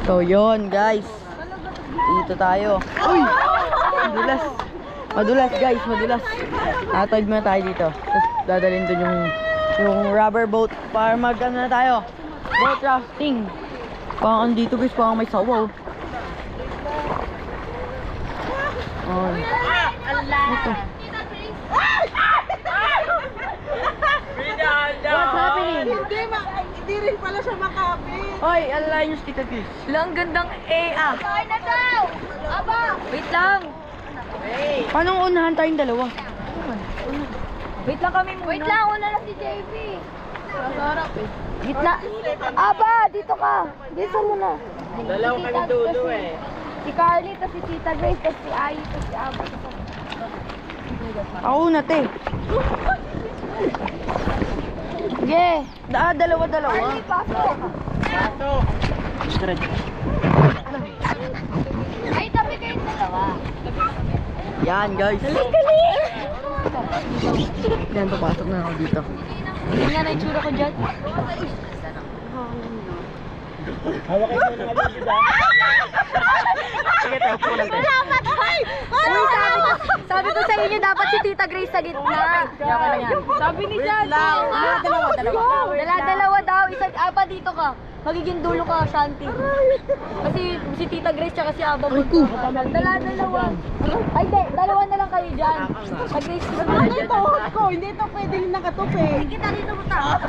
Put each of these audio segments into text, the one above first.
So yun guys, dito tayo. Uy! Madulas. Madulas guys, madulas. Atawid muna tayo dito. Tapos dadalhin dun yung rubber boat para mag ano na tayo, boat rafting. Parang dito guys, parang may sawaw. Oh. Ito. What's happening? Hindi rin pala siya makapit. Hoy, alala yung Tita Chris. Lang gandang A. Kain na daw! Aba! Wait lang. Paano unahan tayong dalawa? Wait lang kami muna. Wait lang, una lang si JP. Masarap eh. Gitna. Aba, dito ka. Dito muna. Dalaw kami dulo eh. Si Carly, tapos si Tita Grace, tapos si Ai, tapos si Aba. Ako na, te. Sige. Dalawa-dalawa. Carly, pasok! Ay, tabi kayong dalawa. Yan guys. Yan, papasok na ako dito. Hindi nga na itsura ko dyan. Hawak kayo na nga dito. Sige, tayo po natin. Sabi ko sa inyo, dapat si Tita Grace sa gitna. Sabi ni Jan. Dalawa daw. Aba, dito ka. Magiging dulo ka, Shanti. Kasi si Tita Grace tsaka si Aba. Dalawa. Ay, dalawa na lang kayo dyan. Sa Grace na lang dyan. Tuhod ko, hindi ito pwedeng nakatupi. Kita dito mo ta.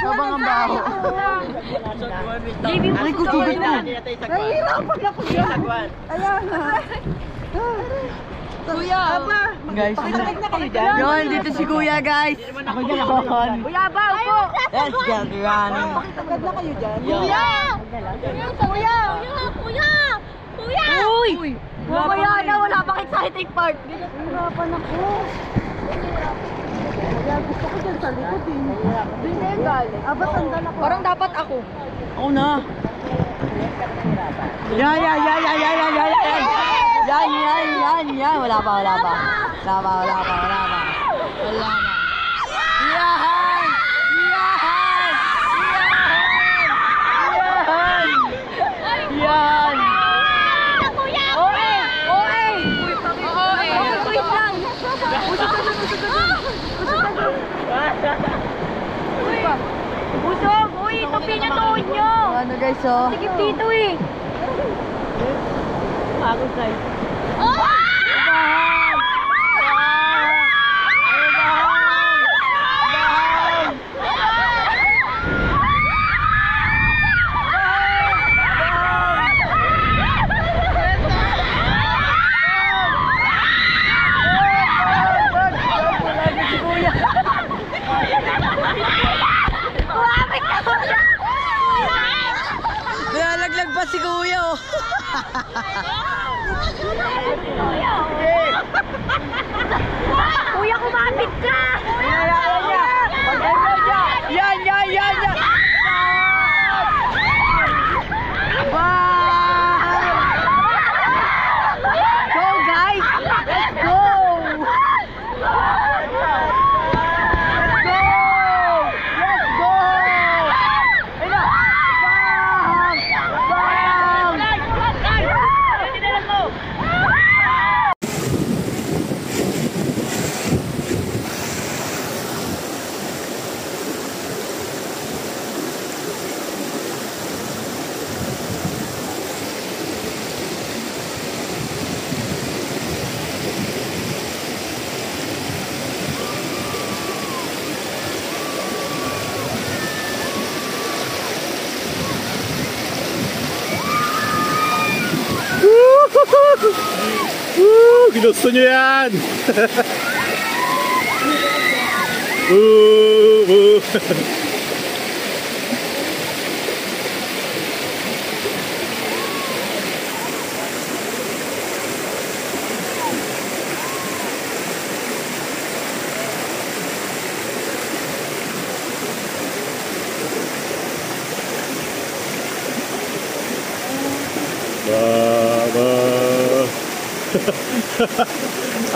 Habang ang baho. JB, Aray ko, sugat ko. Nahihirapan ako dyan. Ayan na. Kuya. Guys, Pakisakit na kayo dyan. yun, dito si Kuya guys. Ako dyan ako. Kuya, ba? Upo. Let's get running. Pakisakit na kayo dyan. Kuya! Kuya! Uy! Mamaya na, wala pang exciting part. Nahihirapan ako. Kaya gusto ko dyan sa likod eh. Doon na yung galing. Aba, sandal ako. Parang dapat ako. Ako na. Yan. Wala pa. Yan. Busog! Uy, tupi niyo tuhod niyo! Ano guys, oh. Sikip dito eh! Pagod guys. Nalaglag pa si Kuya, oh. Kuya, kumapit ka! Yan. Go guys! Let's go! Ginusto nyo yan!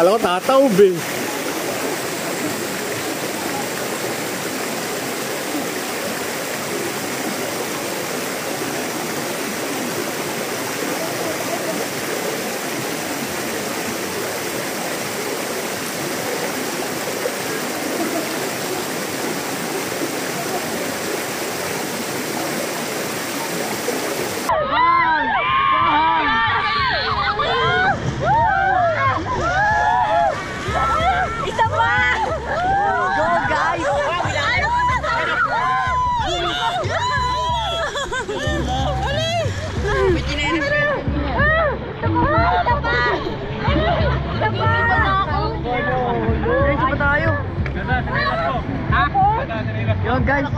Alam ko tataob eh. Yun guys.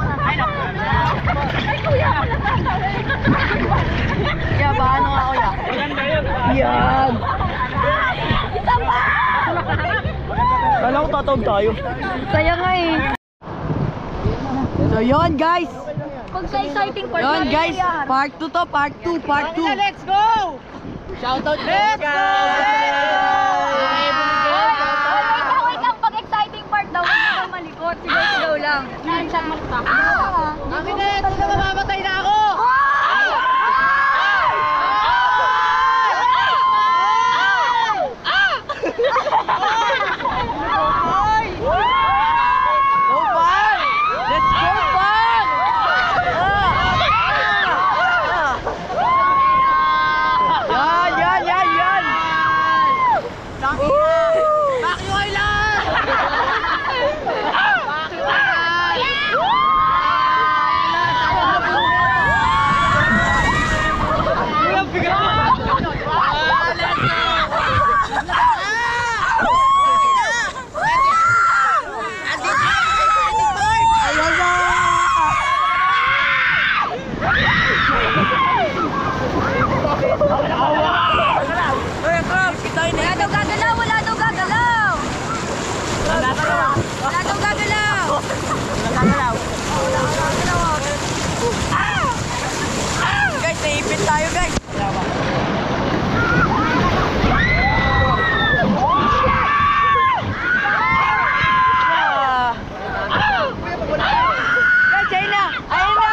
Kaya ba ano nga kuya? Yan. Kala ko tatawag tayo. Kaya nga eh. So yun guys. Pag sa exciting part, Yun guys. Part 2 to. Part 2. Part 2. Let's go! Shoutout let's go! Wait lang. Pag exciting part daw, huwag ka malikot. Sigaw-sigaw lang. Hindi siya magtaka. Talaga mamamatay na ako! Guys, naipit tayo guys. Guys, ayun na! Ayun na!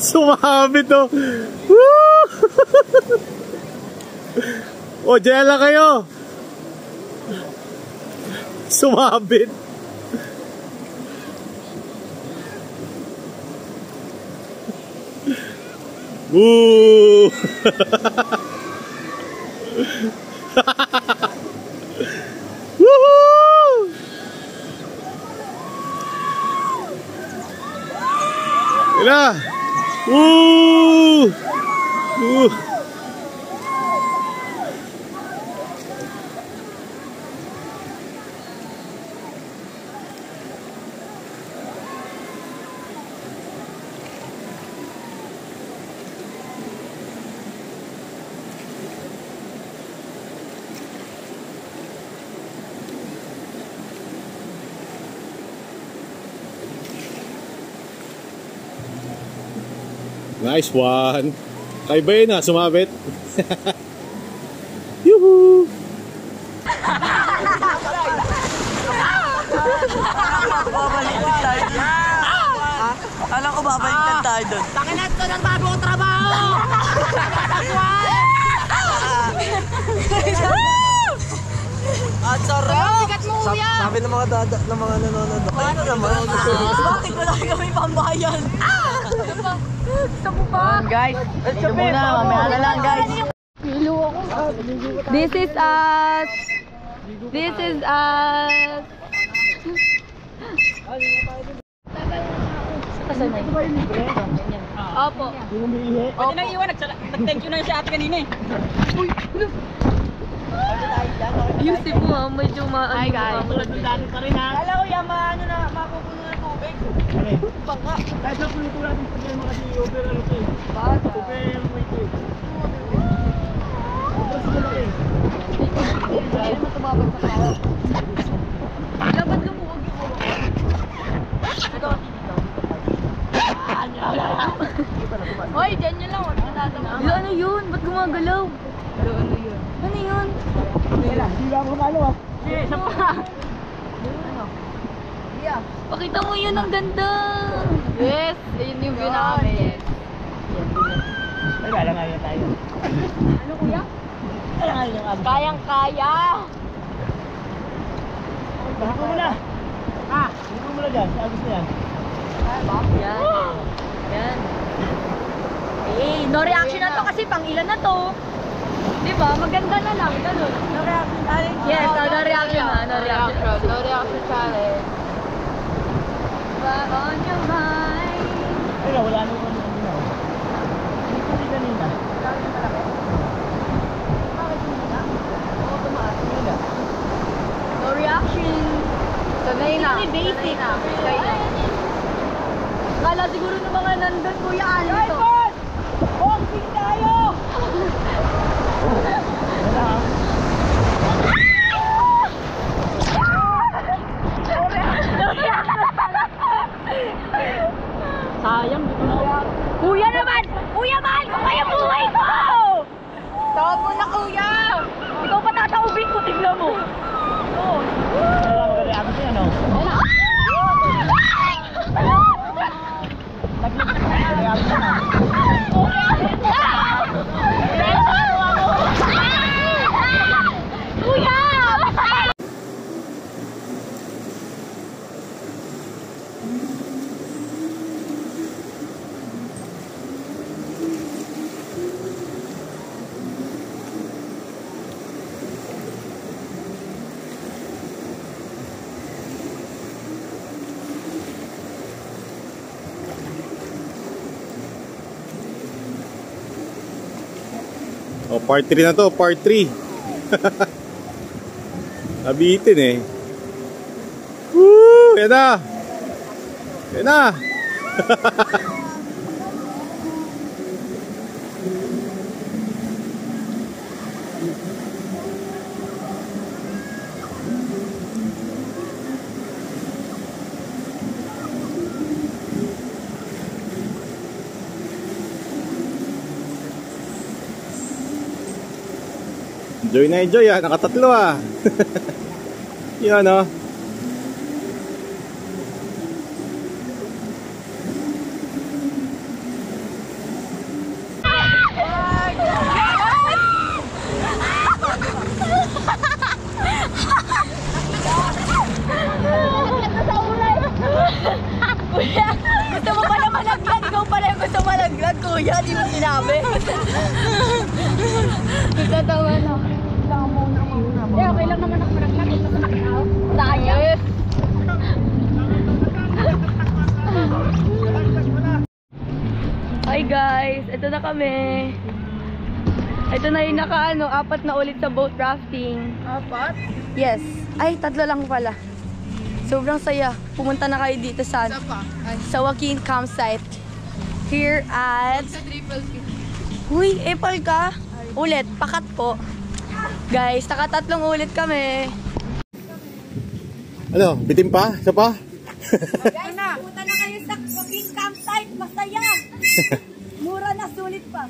Sumabit to. Woo! O, dyan lang kayo. Sumabit. Woo! Woohoo! Ila! Woo! Woo! Nice one. Kay ba yun sumabit? Yuhu! Babalikan tayo dun. Alam ko babalikan tayo dun. Pakinat ko ng bagong trabaho! At sarap! Sikat mo, kuya! Sabi ng mga nanonood. Ayun na naman. Bakit wala kami pambayan? Gusto mo pa? Guys, ito muna. Mamaya na lang guys. This is us! This is us! Opo. Pwede nang iwan, nag-thank you na siya ate kanina eh. Ayusin mo ha, medyo maano. Hi guys. Kala ko yan, mapupuno ng tubig. Baka. Kahit na puno natin pag yan mga over ano to eh. Over ano mo ito eh. Obras mo lang eh. Hindi naman tumabag sa tao. Dapat lumuwag yung ulo. Ito. Hoy, dyan nyo lang. Huwag nyo tatama. Ano yun? Ba't gumagalaw? Ano yun? Ano yun? Hindi ba ako malo ah? Isa pa. Pakita mo yun, ang ganda. Yes, ayun yung view namin. Ay, lalangayin tayo. Ano kuya? Lalangayin yung abs. Kayang-kaya. Baka ko muna. Hindi ko muna dyan. Sa abs na yan. Yan. Yan. Eh, no reaction na to kasi pang ilan na to. Diba? Maganda na lang. Ganun. No reaction. Yes, no reaction na. No reaction. No reaction challenge. But on your mind. Ay, wala nung ano yun ah. Hindi ko din kanina. No reaction. Sanay na. Hindi basic. Kala siguro ng mga nandun, Kuya Alito. Boxing tayo! Wala ah. Sayang, di ko na. Kuya naman! Kuya, mahal ko kayo buhay ko! Tawag mo na, Kuya! Ikaw pa tataubin ko, tignan mo. Oo. Wala ko kaya abs na yan oh. Kaya abs na yan. Kuya! Oh, part 3 na to, part 3. Nabitin eh. Woo! Yan na! Yan na! Enjoy na enjoy ah, nakatatlo ah. Yan oh. Kuya, gusto mo pala malaglag? Ikaw pala yung gusto malaglag, Kuya. Di mo sinabi. Nagtatawa na. Yeah, okay lang naman ako malaglag. Ito sa nakikaw. Sayang. Yes. Hi guys, ito na kami. Ito na yung apat na ulit sa boat rafting. Apat? Yes. Ay, 3 lang pala. Sobrang saya. Pumunta na kayo dito sa Joaquin Campsite. Here at... Uy, epal ka. Ulit, pakat po. Guys, naka-3 ulit kami. Ano, bitin pa? Isa pa? Guys, pumunta na kayo sa Joaquin Campsite. Masaya. Mura pa.